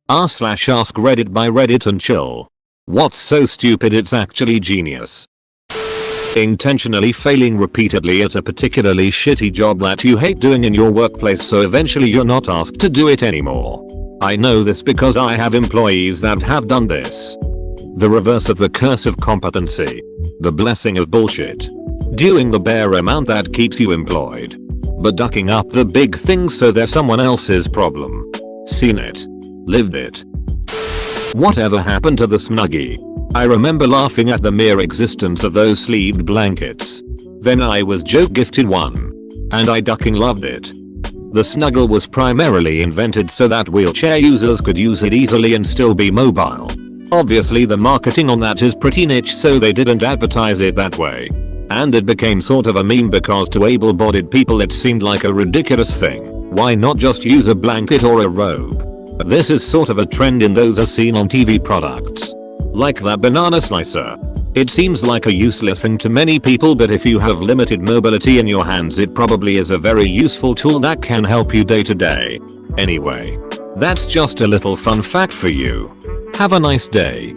r/Askreddit by Reddit and chill. What's so stupid it's actually genius. Intentionally failing repeatedly at a particularly shitty job that you hate doing in your workplace so eventually you're not asked to do it anymore. I know this because I have employees that have done this. The reverse of the curse of competency. The blessing of bullshit. Doing the bare amount that keeps you employed. But ducking up the big things so they're someone else's problem. Seen it. Lived it. Whatever happened to the Snuggie? I remember laughing at the mere existence of those sleeved blankets. Then I was joke gifted one. And I ducking loved it. The Snuggle was primarily invented so that wheelchair users could use it easily and still be mobile. Obviously the marketing on that is pretty niche so they didn't advertise it that way. And it became sort of a meme because to able-bodied people it seemed like a ridiculous thing. Why not just use a blanket or a robe? But this is sort of a trend in those as seen on TV products. Like that banana slicer. It seems like a useless thing to many people, but if you have limited mobility in your hands it probably is a very useful tool that can help you day to day. Anyway, that's just a little fun fact for you. Have a nice day.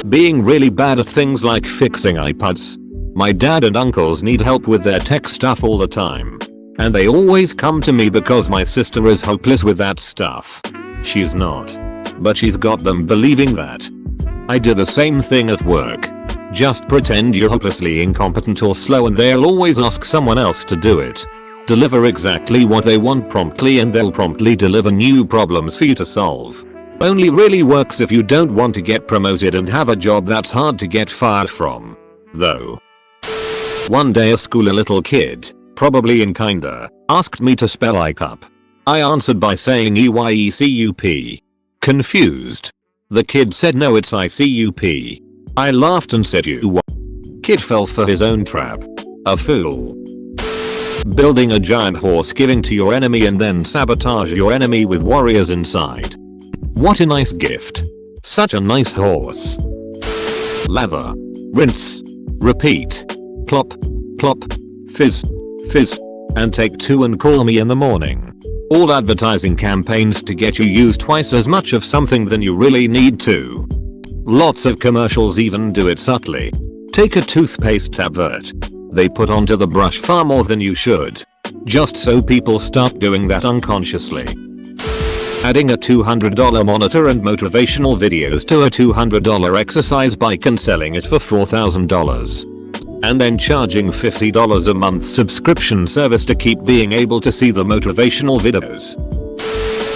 Being really bad at things like fixing iPads. My dad and uncles need help with their tech stuff all the time. And they always come to me because my sister is hopeless with that stuff. She's not. But she's got them believing that. I do the same thing at work. Just pretend you're hopelessly incompetent or slow and they'll always ask someone else to do it. Deliver exactly what they want promptly and they'll promptly deliver new problems for you to solve. Only really works if you don't want to get promoted and have a job that's hard to get fired from. Though. One day at school a little kid, probably in kinder, asked me to spell ICUP. I answered by saying EYECUP. Confused. The kid said no, it's ICUP. I laughed and said you what? Kid fell for his own trap. A fool. Building a giant horse giving to your enemy and then sabotage your enemy with warriors inside. What a nice gift. Such a nice horse. Lather. Rinse. Repeat. Plop. Plop. Fizz. Fizz. And take two and call me in the morning. All advertising campaigns to get you use twice as much of something than you really need to. Lots of commercials even do it subtly. Take a toothpaste advert. They put onto the brush far more than you should. Just so people start doing that unconsciously. Adding a $200 monitor and motivational videos to a $200 exercise bike and selling it for $4,000. And then charging $50 a month subscription service to keep being able to see the motivational videos.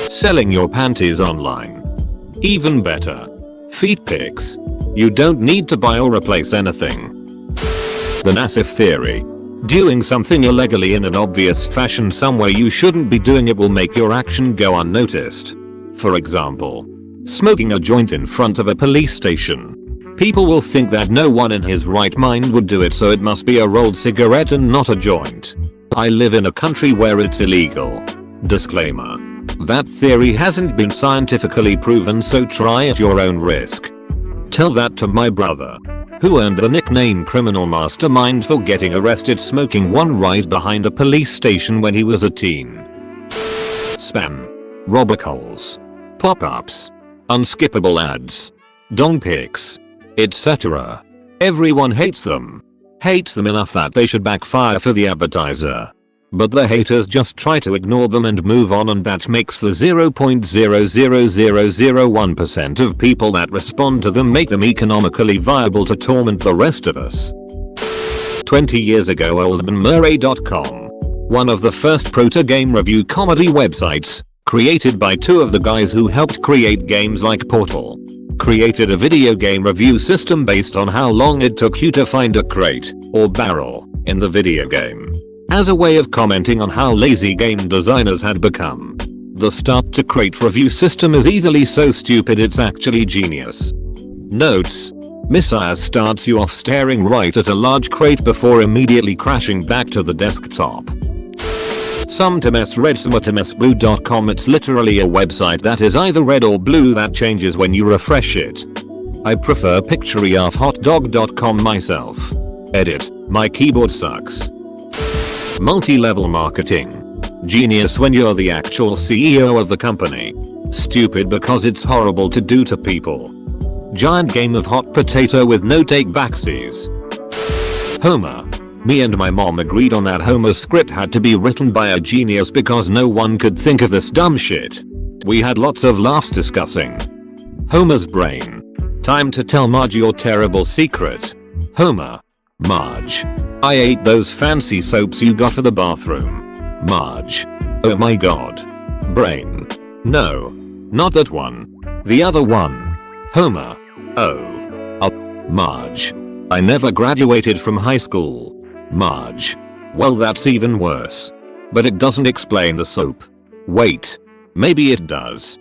Selling your panties online. Even better. Feet pics. You don't need to buy or replace anything. The Nassif theory. Doing something illegally in an obvious fashion somewhere you shouldn't be doing it will make your action go unnoticed. For example, smoking a joint in front of a police station. People will think that no one in his right mind would do it, so it must be a rolled cigarette and not a joint. I live in a country where it's illegal. Disclaimer. That theory hasn't been scientifically proven, so try at your own risk. Tell that to my brother, who earned the nickname Criminal Mastermind for getting arrested smoking one right behind a police station when he was a teen. Spam. Robocalls. Pop-ups. Unskippable ads. Dong pics. Etc. Everyone hates them. Hates them enough that they should backfire for the advertiser. But the haters just try to ignore them and move on, and that makes the 0.00001% of people that respond to them make them economically viable to torment the rest of us. 20 years ago oldmanmurray.com, one of the first proto-game review comedy websites, created by two of the guys who helped create games like Portal, created a video game review system based on how long it took you to find a crate, or barrel, in the video game. As a way of commenting on how lazy game designers had become. The start to crate review system is easily so stupid it's actually genius. Notes. Messiah starts you off staring right at a large crate before immediately crashing back to the desktop. Sometimes.red.sometimes.blue.com. It's literally a website that is either red or blue that changes when you refresh it. I prefer pictureofhotdog.com myself. Edit. My keyboard sucks. Multi-level marketing. Genius when you're the actual CEO of the company. Stupid because it's horrible to do to people. Giant game of hot potato with no take backsies. Homer. Me and my mom agreed on that Homer's script had to be written by a genius because no one could think of this dumb shit. We had lots of laughs discussing Homer's brain. Time to tell Marge your terrible secret. Homer. Marge. I ate those fancy soaps you got for the bathroom. Marge. Oh my god. Brain. No. Not that one. The other one. Homer. Oh. Marge. I never graduated from high school. Marge. Well, that's even worse. But it doesn't explain the soap. Wait. Maybe it does.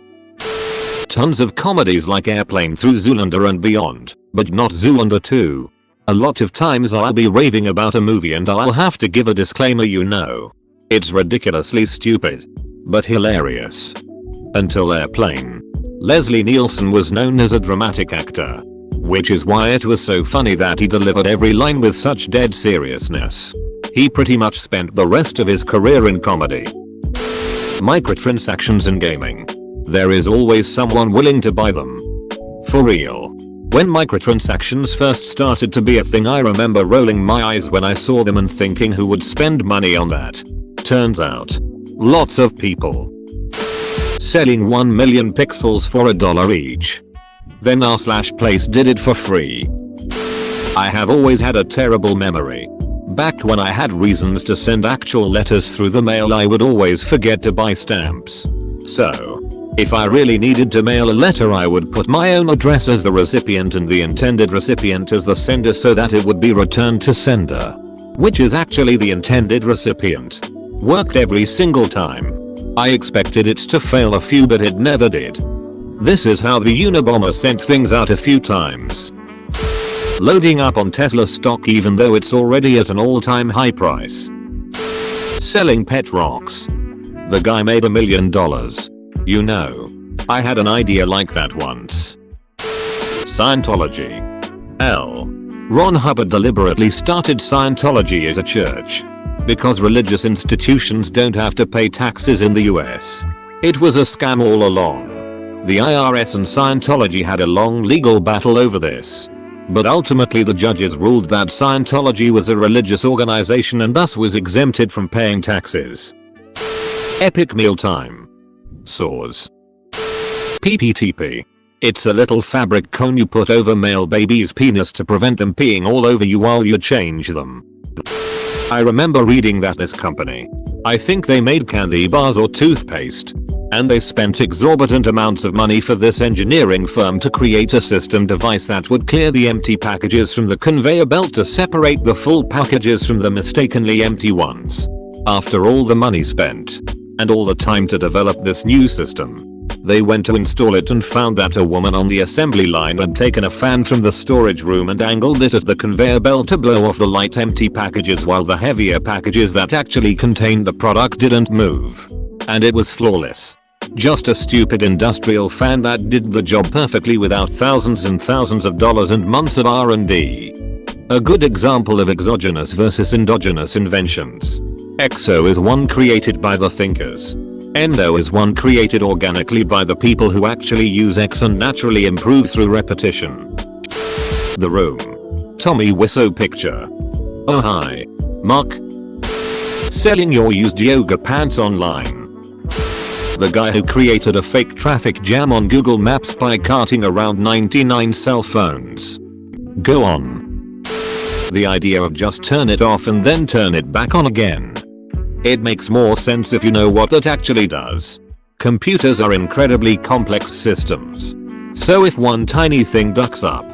Tons of comedies like Airplane Through Zoolander and Beyond, but not Zoolander 2. A lot of times I'll be raving about a movie and I'll have to give a disclaimer, you know. It's ridiculously stupid, but hilarious. Until Airplane. Leslie Nielsen was known as a dramatic actor, which is why it was so funny that he delivered every line with such dead seriousness. He pretty much spent the rest of his career in comedy. Microtransactions in gaming. There is always someone willing to buy them. For real. When microtransactions first started to be a thing, I remember rolling my eyes when I saw them and thinking, who would spend money on that? Turns out, lots of people. Selling 1 million pixels for $1 each. Then r/place did it for free. I have always had a terrible memory. Back when I had reasons to send actual letters through the mail, I would always forget to buy stamps. So, if I really needed to mail a letter, I would put my own address as the recipient and the intended recipient as the sender so that it would be returned to sender, which is actually the intended recipient. Worked every single time. I expected it to fail a few, but it never did. This is how the Unabomber sent things out a few times. Loading up on Tesla stock even though it's already at an all-time high price. Selling pet rocks. The guy made $1 million. You know, I had an idea like that once. Scientology. L. Ron Hubbard deliberately started Scientology as a church because religious institutions don't have to pay taxes in the US. It was a scam all along. The IRS and Scientology had a long legal battle over this. But ultimately the judges ruled that Scientology was a religious organization and thus was exempted from paying taxes. Epic mealtime. Saws. PPTP. It's a little fabric cone you put over male baby's penis to prevent them peeing all over you while you change them. I remember reading that this company, I think they made candy bars or toothpaste, and they spent exorbitant amounts of money for this engineering firm to create a system device that would clear the empty packages from the conveyor belt to separate the full packages from the mistakenly empty ones. After all the money spent, and all the time to develop this new system, they went to install it and found that a woman on the assembly line had taken a fan from the storage room and angled it at the conveyor belt to blow off the light empty packages while the heavier packages that actually contained the product didn't move. And it was flawless. Just a stupid industrial fan that did the job perfectly without thousands and thousands of dollars and months of R&D. A good example of exogenous versus endogenous inventions. Exo is one created by the thinkers. Endo is one created organically by the people who actually use X and naturally improve through repetition. The Room. Tommy Wiseau picture. Oh hi. Mark. Selling your used yoga pants online. The guy who created a fake traffic jam on Google Maps by carting around 99 cell phones. Go on. The idea of just turn it off and then turn it back on again. It makes more sense if you know what that actually does. Computers are incredibly complex systems. So if one tiny thing ducks up,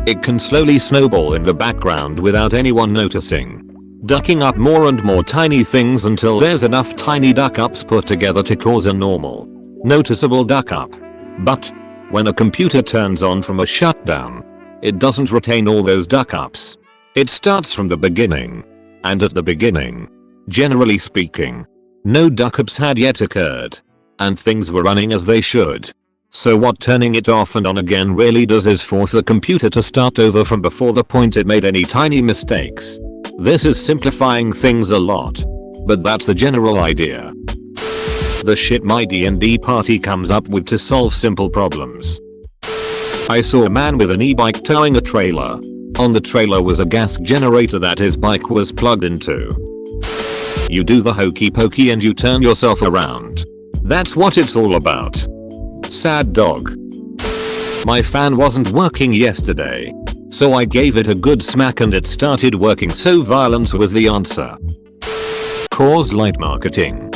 it can slowly snowball in the background without anyone noticing. Ducking up more and more tiny things until there's enough tiny duck ups put together to cause a normal, noticeable duck up. But when a computer turns on from a shutdown, it doesn't retain all those duck ups. It starts from the beginning. And at the beginning, generally speaking, no duck ups had yet occurred. And things were running as they should. So what turning it off and on again really does is force the computer to start over from before the point it made any tiny mistakes. This is simplifying things a lot, but that's the general idea. the shit my D&D party comes up with to solve simple problems. I saw a man with an e-bike towing a trailer. On the trailer was a gas generator that his bike was plugged into. You do the hokey pokey and you turn yourself around. That's what it's all about. Sad dog. My fan wasn't working yesterday, so I gave it a good smack and it started working, so violence was the answer. Cause light marketing.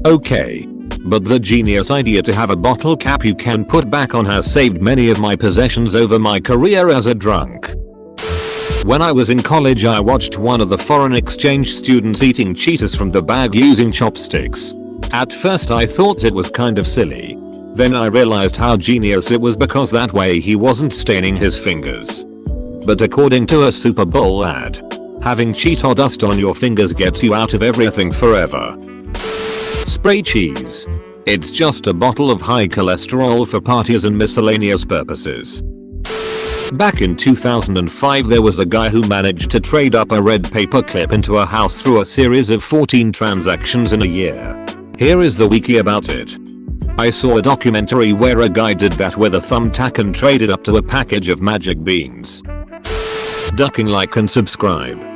Okay. But the genius idea to have a bottle cap you can put back on has saved many of my possessions over my career as a drunk. When I was in college I watched one of the foreign exchange students eating Cheetos from the bag using chopsticks. At first I thought it was kind of silly. Then I realized how genius it was because that way he wasn't staining his fingers. But according to a Super Bowl ad, having Cheeto dust on your fingers gets you out of everything forever. Spray cheese. It's just a bottle of high cholesterol for parties and miscellaneous purposes. Back in 2005 there was a guy who managed to trade up a red paper clip into a house through a series of 14 transactions in a year. Here is the wiki about it. I saw a documentary where a guy did that with a thumbtack and traded up to a package of magic beans. Ducking, like and subscribe.